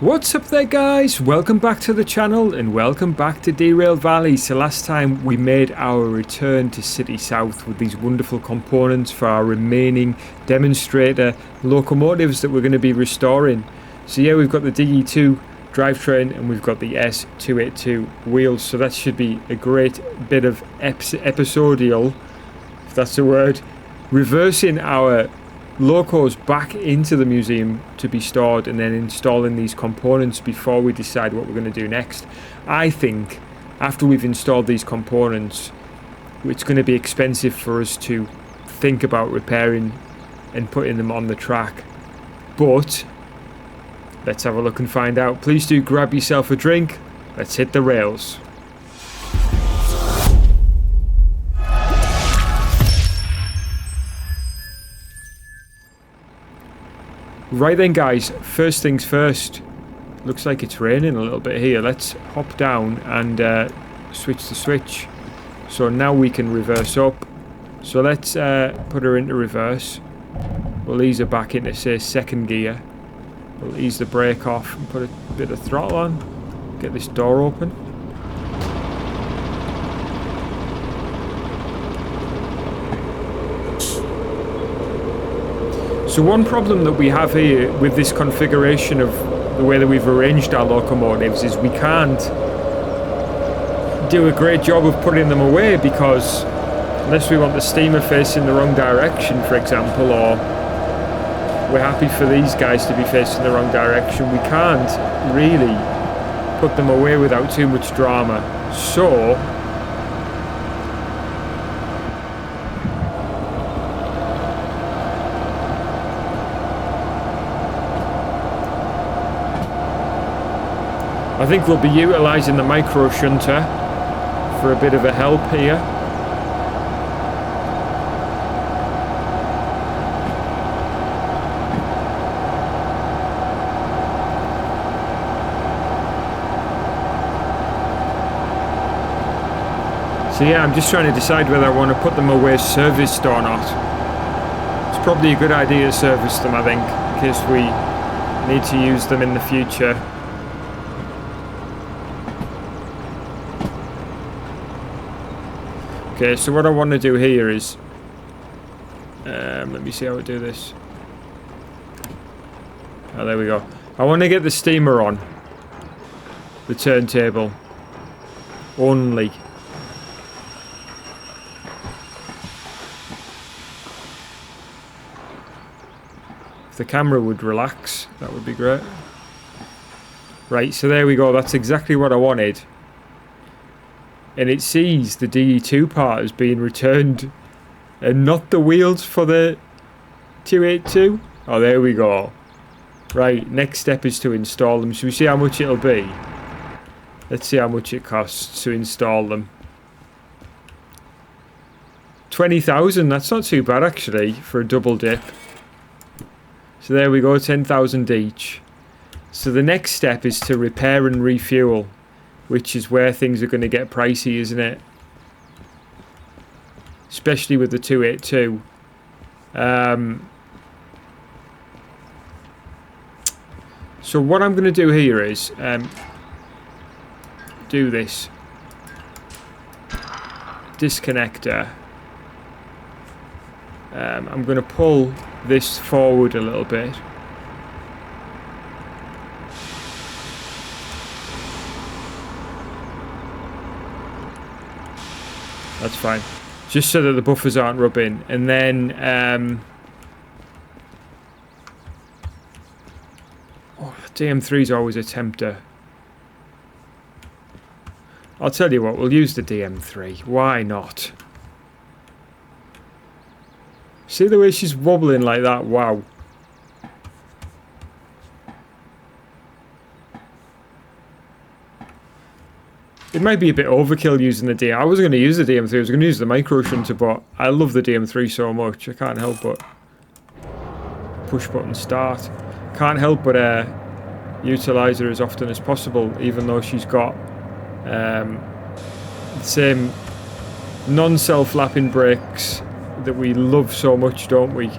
What's up there, guys? Welcome back to the channel and welcome back to Derail Valley. So last time we made our return to City South with these wonderful components for our remaining demonstrator locomotives that we're going to be restoring. So yeah, we've got the DE2 drivetrain and we've got the S282 wheels, so that should be a great bit of episodial, if that's a word, reversing our locos back into the museum to be stored and then installing these components before we decide what we're going to do next. I think after we've installed these components, it's going to be expensive for us to think about repairing and putting them on the track, but let's have a look and find out. Please do grab yourself a drink. Let's hit the rails. Right then, guys, first things first. Looks like it's raining a little bit here. Let's hop down and switch the switch. So now we can reverse up. So let's put her into reverse. We'll ease her back into, say, second gear. We'll ease the brake off and put a bit of throttle on. Get this door open. So one problem that we have here with this configuration of the way that we've arranged our locomotives is we can't do a great job of putting them away, because unless we want the steamer facing the wrong direction, for example, or we're happy for these guys to be facing the wrong direction, we can't really put them away without too much drama. So I think we'll be utilising the micro shunter for a bit of a help here. So yeah, I'm just trying to decide whether I want to put them away serviced or not. It's probably a good idea to service them, I think, in case we need to use them in the future. Okay, so what I want to do here is, let me see how I do this. Oh, there we go. I want to get the steamer on the turntable only. If the camera would relax, that would be great. Right, so there we go. That's exactly what I wanted. And it sees the DE2 part as being returned and not the wheels for the 282. Oh, there we go. Right, next step is to install them. Should we see how much it'll be? Let's see how much it costs to install them. 20,000, that's not too bad actually for a double dip. So there we go, 10,000 each. So the next step is to repair and refuel, which is where things are going to get pricey, isn't it? Especially with the 282. So what I'm going to do here is do this disconnector. I'm going to pull this forward a little bit. That's fine. Just so that the buffers aren't rubbing. And then DM3 is always a tempter. I'll tell you what, we'll use the DM3. Why not? See the way she's wobbling like that? Wow. It might be a bit overkill using the DM. I wasn't going to use the DM3, I was going to use the micro shunter, but I love the DM3 so much, I can't help but push button start. Can't help but utilise her as often as possible, even though she's got the same non-self-lapping brakes that we love so much, don't we?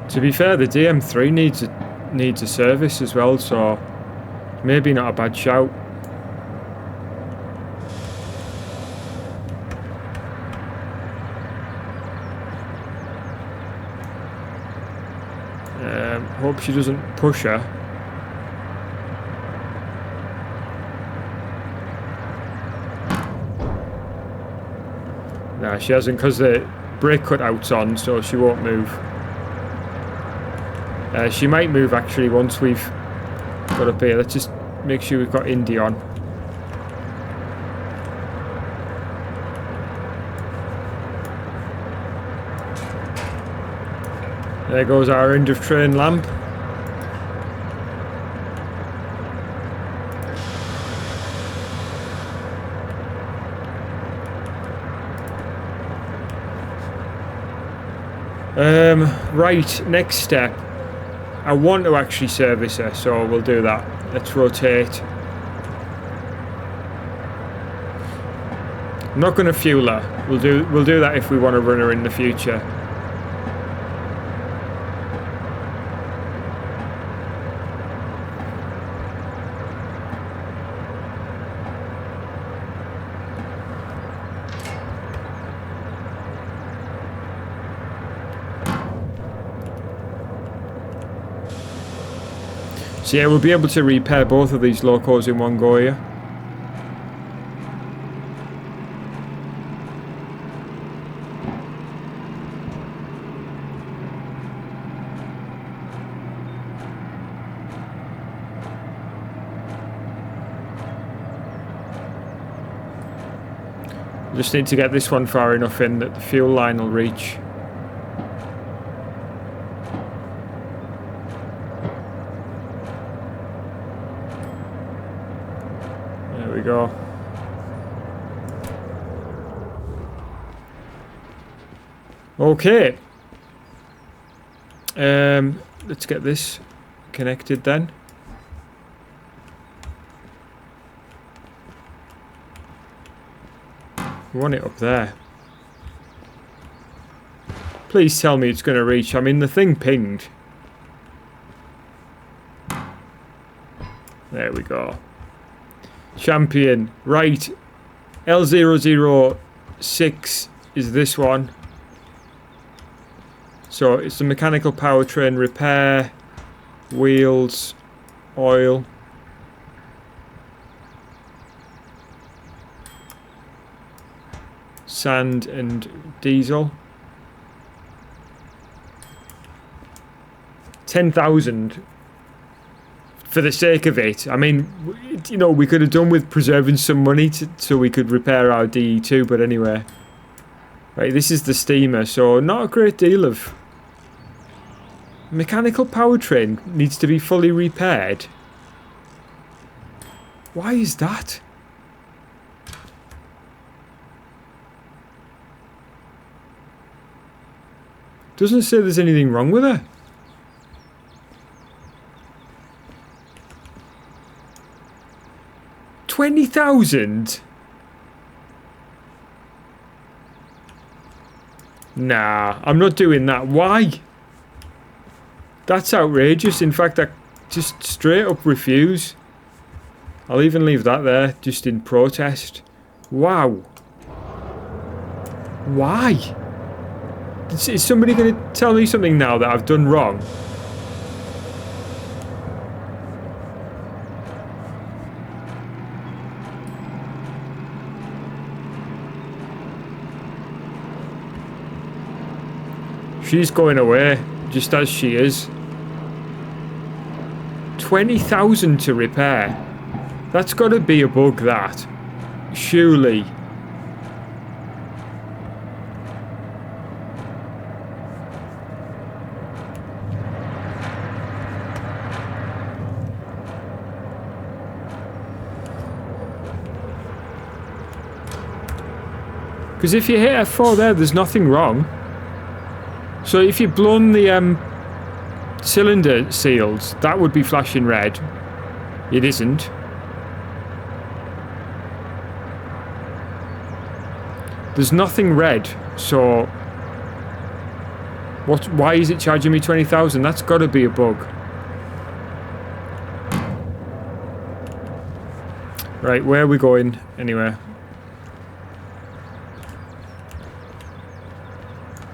To be fair, the DM3 needs a service as well, so maybe not a bad shout. Hope she doesn't push her. Nah, she hasn't, because the brake cutout's on, so she won't move. She might move actually once we've got up here. Let's just make sure we've got Indy on. There goes our end of train lamp. Right, next step. I want to actually service her, so we'll do that. Let's rotate. I'm not going to fuel her. We'll do that if we want to run her in the future. So yeah, we'll be able to repair both of these locos in one go here. Just need to get this one far enough in that the fuel line will reach. There we go. Okay. Let's get this connected then. We want it up there. Please tell me it's going to reach. I mean, the thing pinged. There we go. Champion. Right. L006 is this one. So it's the mechanical powertrain repair, wheels, oil. Sand and diesel. 10,000 for the sake of it. I mean, you know, we could have done with preserving some money so we could repair our DE2, but anyway. Right, this is the steamer, so not a great deal of... Mechanical powertrain needs to be fully repaired. Why is that? Doesn't say there's anything wrong with her. $20,000? Nah, I'm not doing that. Why? That's outrageous. In fact, I just straight up refuse. I'll even leave that there, just in protest. Wow. Why? Is somebody going to tell me something now that I've done wrong? She's going away, just as she is. 20,000 to repair. That's got to be a bug, that. Surely. Because if you hit F4 there's nothing wrong. So if you've blown the cylinder seals, that would be flashing red. It isn't. There's nothing red, so What? Why is it charging me 20,000? That's got to be a bug. Right, where are we going anyway?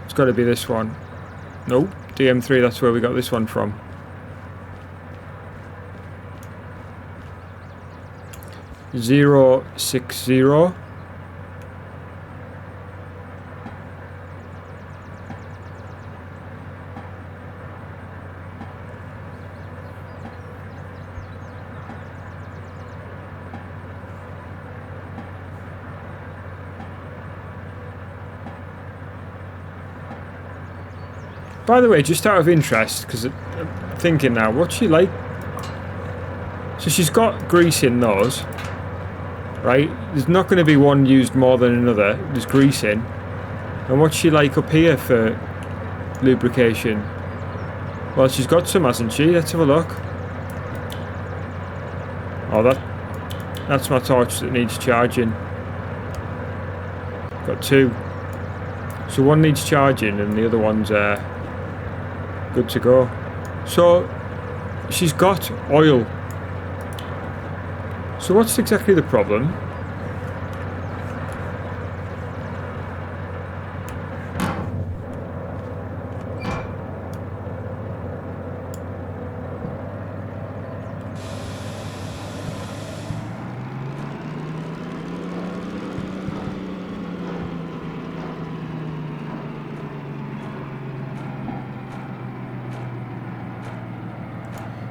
It's got to be this one. Nope, DM3, that's where we got this one from. Zero 60. By the way, just out of interest, because I'm thinking now, what's she like? So she's got grease in those, right? There's not going to be one used more than another. There's grease in. And what's she like up here for lubrication? Well, she's got some, hasn't she? Let's have a look. Oh, that's my torch that needs charging. Got two. So one needs charging and the other one's good to go. So she's got oil. So what's exactly the problem?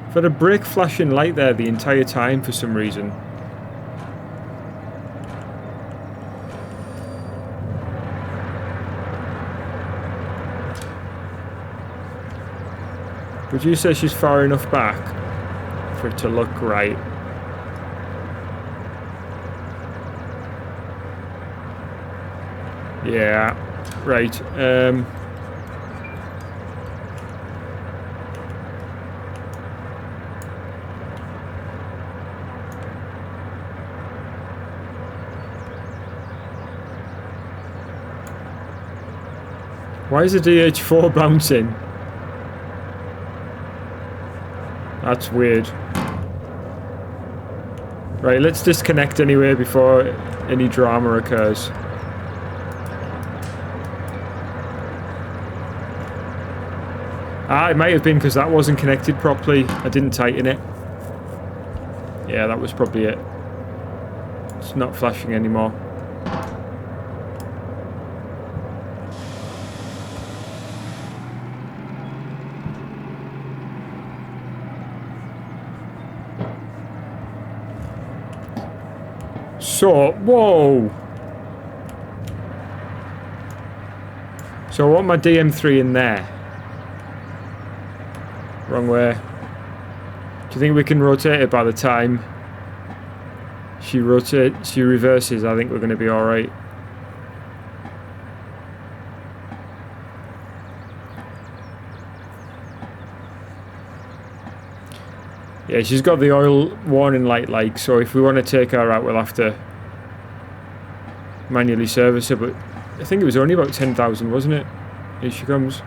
I've had a brake flashing light there the entire time for some reason. Would you say she's far enough back for it to look right? Yeah, right. Why is the DH4 bouncing? That's weird. Right, let's disconnect anyway before any drama occurs. Ah, it might have been because that wasn't connected properly. I didn't tighten it. Yeah, that was probably it. It's not flashing anymore. So, whoa! So I want my DM3 in there. Wrong way. Do you think we can rotate it by the time she reverses? I think we're going to be alright. Yeah, she's got the oil warning light like, so if we want to take her out, we'll have to manually service her, but I think it was only about 10,000, wasn't it? Here she comes.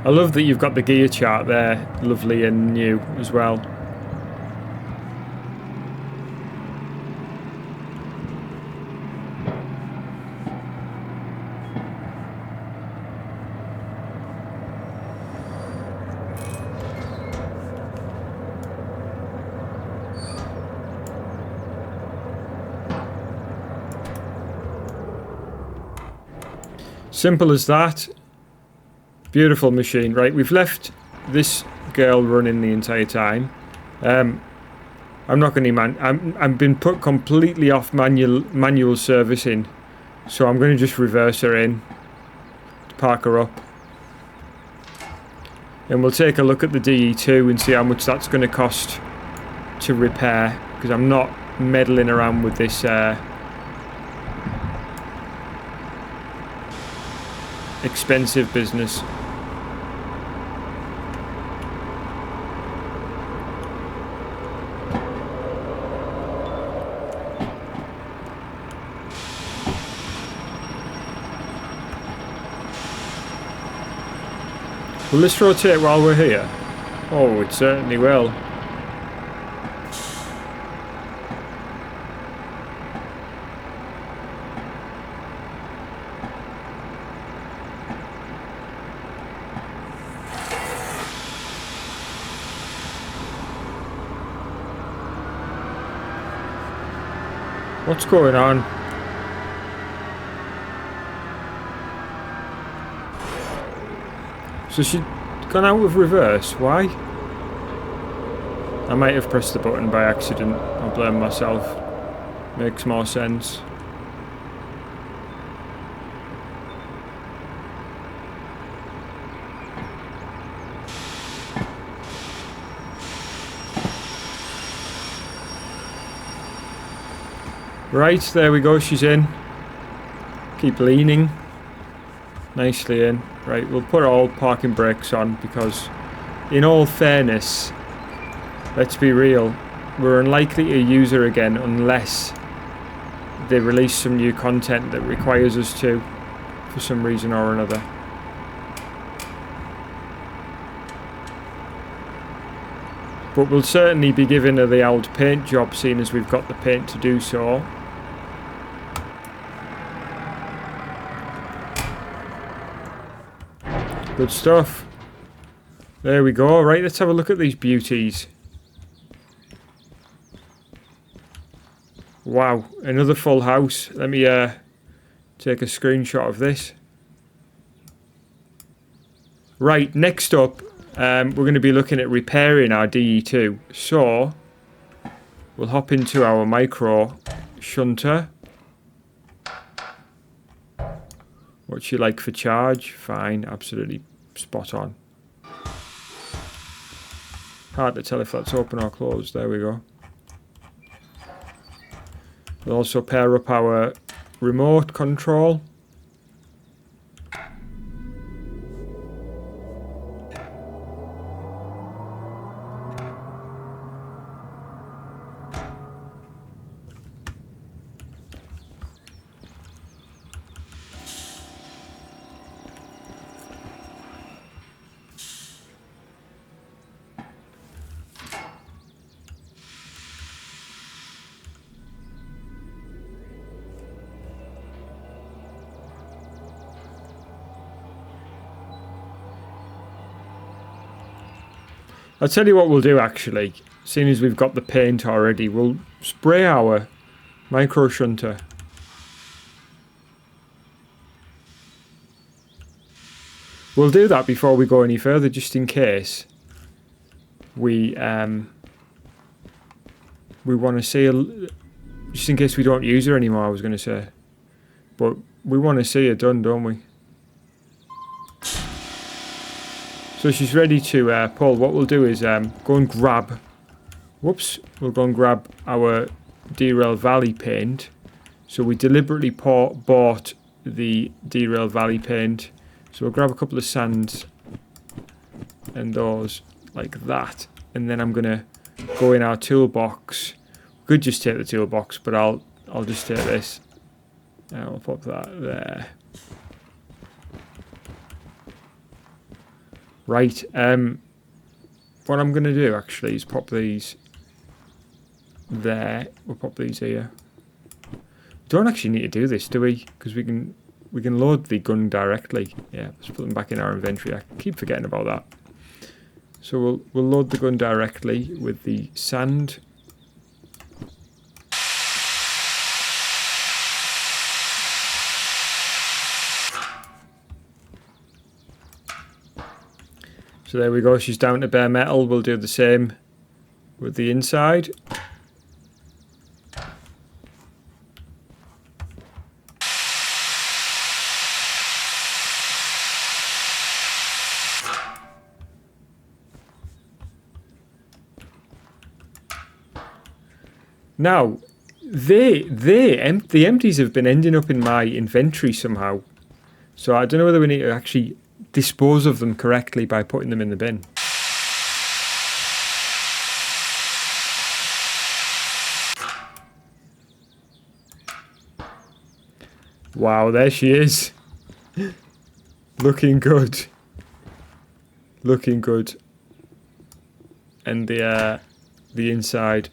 I love that you've got the gear chart there, lovely and new as well. Simple as that. Beautiful machine. Right, we've left this girl running the entire time. I'm not going to I've been put completely off manual servicing, so I'm going to just reverse her in to park her up, and we'll take a look at the DE2 and see how much that's going to cost to repair, because I'm not meddling around with this expensive business. Will this rotate while we're here? Oh, it certainly will. What's going on? So she's gone out of reverse. Why? I might have pressed the button by accident. I'll blame myself. Makes more sense. Right, there we go, she's in. Keep leaning. Nicely in. Right, we'll put all parking brakes on because, in all fairness, let's be real, we're unlikely to use her again unless they release some new content that requires us to, for some reason or another. But we'll certainly be giving her the old paint job, seeing as we've got the paint to do so. Good stuff. There we go. Right, let's have a look at these beauties. Wow, another full house. Let me take a screenshot of this. Right, next up, we're going to be looking at repairing our DE2. So, we'll hop into our micro shunter. What's she like for charge? Fine, absolutely spot on. Hard to tell if that's open or closed. There we go. We'll also pair up our remote control. I'll tell you what we'll do actually, seeing as we've got the paint already, we'll spray our micro shunter. We'll do that before we go any further, just in case we want to see, just in case we don't use her anymore, I was going to say. But we want to see her done, don't we? So she's ready to pull. What we'll do is go and grab... Whoops. We'll go and grab our Derail Valley paint. So we deliberately bought the Derail Valley paint. So we'll grab a couple of sands and those like that. And then I'm going to go in our toolbox. We could just take the toolbox, but I'll just take this. And I'll pop that there. Right, what I'm going to do actually is pop these there. We'll pop these here. Don't actually need to do this, do we? Because we can load the gun directly. Yeah, let's put them back in our inventory. I keep forgetting about that. So we'll load the gun directly with the sand. So there we go, she's down to bare metal. We'll do the same with the inside. Now, the empties have been ending up in my inventory somehow. So I don't know whether we need to actually dispose of them correctly by putting them in the bin. Wow, there she is. Looking good. Looking good. And the inside.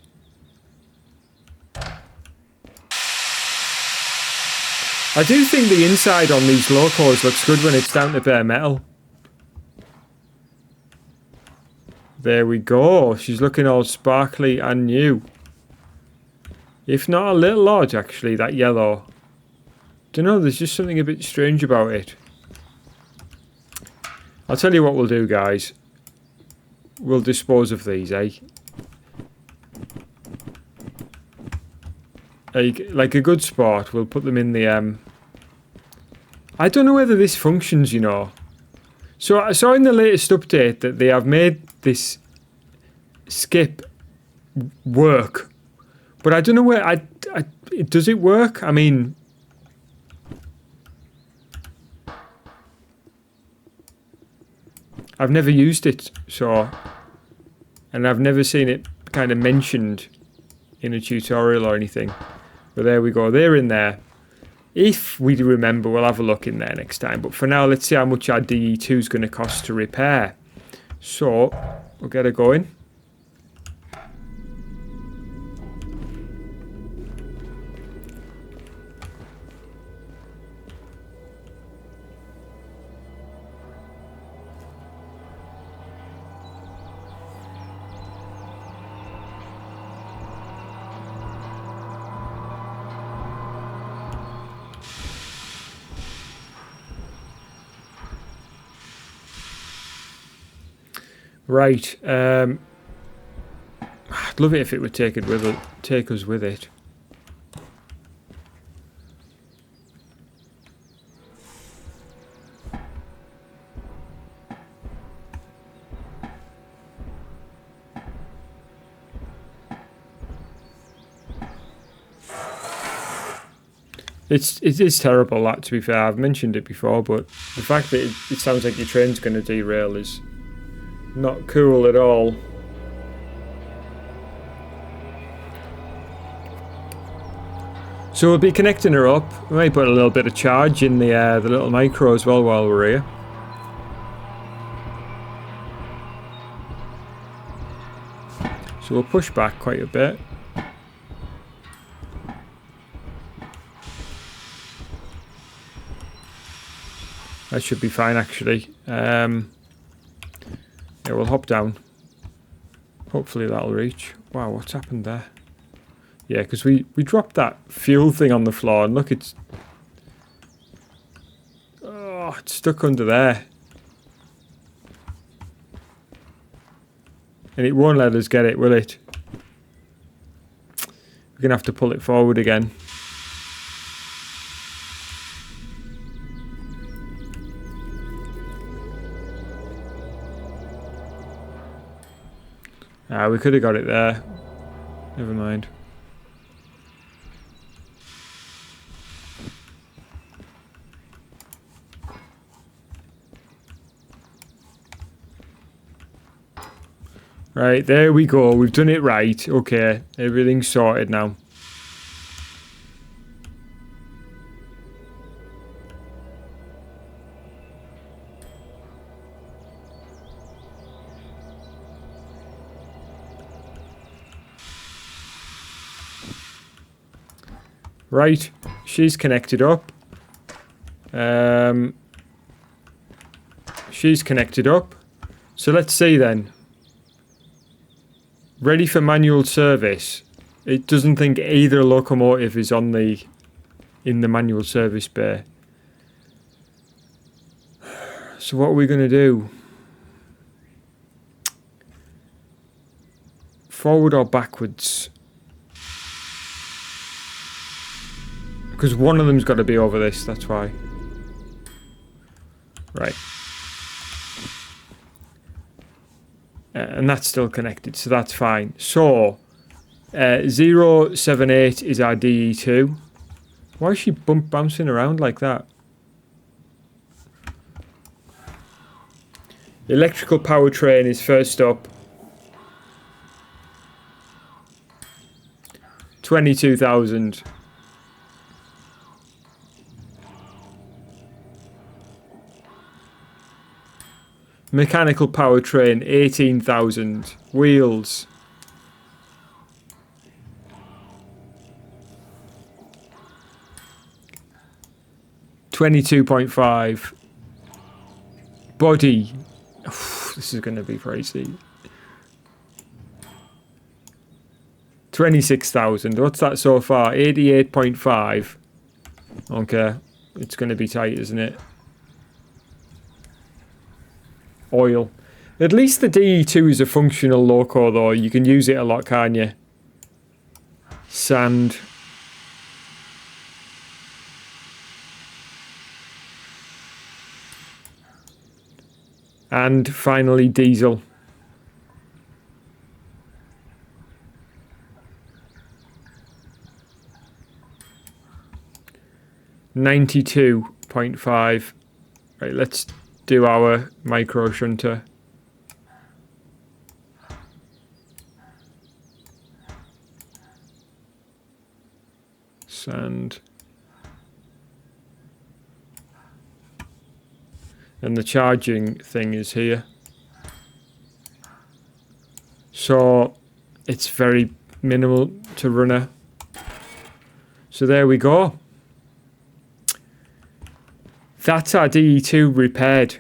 I do think the inside on these locos looks good when it's down to bare metal. There we go. She's looking all sparkly and new. If not a little odd, actually, that yellow. Don't know, there's just something a bit strange about it. I'll tell you what we'll do, guys. We'll dispose of these, eh? Like a good sport, we'll put them in the... I don't know whether this functions, you know. So I saw in the latest update that they have made this skip work. But I don't know where... does it work? I mean... I've never used it, so... And I've never seen it kind of mentioned in a tutorial or anything. But there we go. They're in there. If we remember, we'll have a look in there next time. But for now, let's see how much our DE2 is going to cost to repair. So, we'll get her going. Right, I'd love it if it would take us with it. It is terrible, that, to be fair. I've mentioned it before, but the fact that it sounds like your train's going to derail is not cool at all. So we'll be connecting her up. We might put a little bit of charge in the little micro as well while we're here. So we'll push back quite a bit. That should be fine, actually. Yeah, we'll hop down. Hopefully that'll reach. Wow, what's happened there? Yeah, because we dropped that fuel thing on the floor, and look, it's... Oh, it's stuck under there. And it won't let us get it, will it? We're going to have to pull it forward again. Ah, we could have got it there. Never mind. Right, there we go. We've done it right. Okay, everything's sorted now. Right, she's connected up. She's connected up. So let's see then. Ready for manual service. It doesn't think either locomotive is in the manual service bay. So what are we going to do? Forward or backwards? Because one of them's got to be over this, that's why. Right. And that's still connected, so that's fine. So, 078 is our DE2. Why is she bouncing around like that? Electrical powertrain is first up. 22,000. Mechanical powertrain, 18,000. Wheels. $22.5. Body. This is going to be pricey. 26,000. What's that so far? 88.5. Okay. It's going to be tight, isn't it? Oil. At least the DE2 is a functional loco, though. You can use it a lot, can't you? Sand. And finally, diesel. $92.5. Right, let's do our micro shunter. Sand. And the charging thing is here. So it's very minimal to runner. So there we go. That's our DE2 repaired.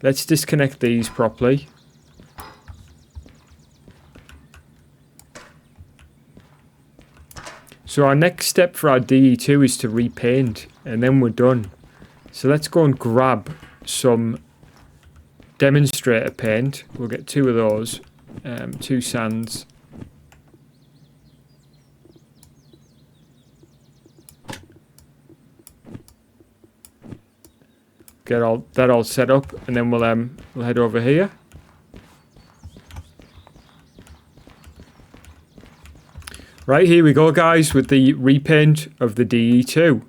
Let's disconnect these properly. So our next step for our DE2 is to repaint, and then we're done. So let's go and grab some demonstrator paint. We'll get 2 of those, 2 sands. Get all that all set up, and then we'll head over here. Right, here we go, guys, with the repaint of the DE2.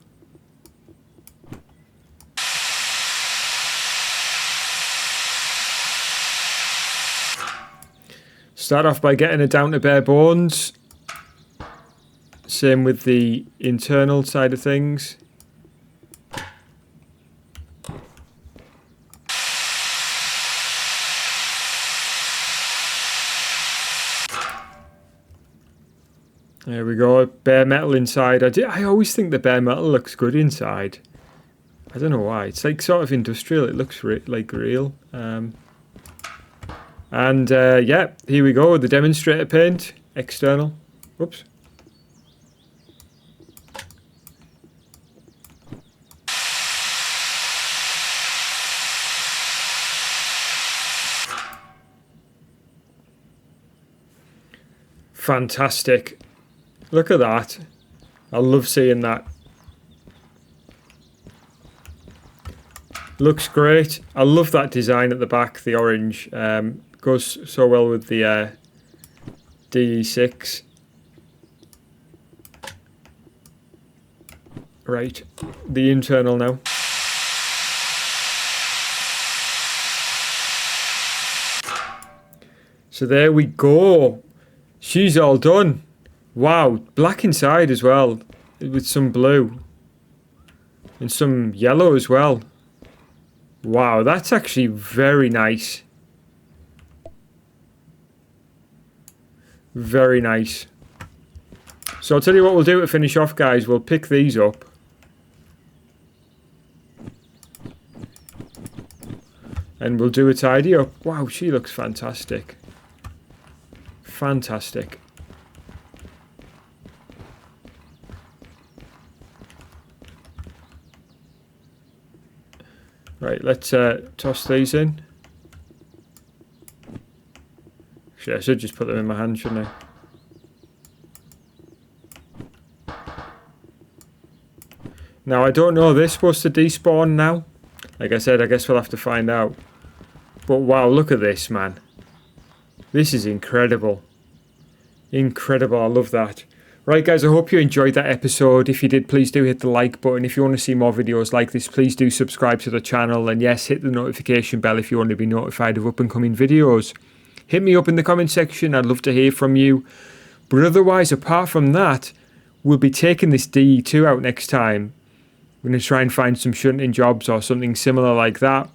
Start off by getting it down to bare bones. Same with the internal side of things. There we go, bare metal inside. I always think the bare metal looks good inside. I don't know why. It's like sort of industrial. It looks like real. Yeah, here we go. The demonstrator paint, external. Whoops. Fantastic. Look at that. I love seeing that. Looks great. I love that design at the back, the orange. Goes so well with the DE6. Right, the internal now. So there we go. She's all done. Wow, black inside as well, with some blue. And some yellow as well. Wow, that's actually very nice. Very nice. So I'll tell you what we'll do to finish off, guys. We'll pick these up. And we'll do a tidy up. Wow, she looks fantastic. Fantastic. Right, let's toss these in. Actually, I should just put them in my hand, shouldn't I? Now, I don't know, are they supposed to despawn now? Like I said, I guess we'll have to find out. But wow, look at this, man. This is incredible. Incredible, I love that. Right, guys, I hope you enjoyed that episode. If you did, please do hit the like button. If you want to see more videos like this, please do subscribe to the channel. And yes, hit the notification bell if you want to be notified of up-and-coming videos. Hit me up in the comment section. I'd love to hear from you. But otherwise, apart from that, we'll be taking this DE2 out next time. I'm going to try and find some shunting jobs or something similar like that.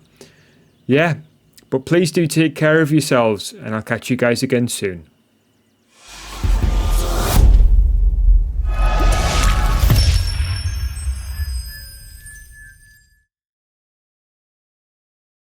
Yeah, but please do take care of yourselves, and I'll catch you guys again soon.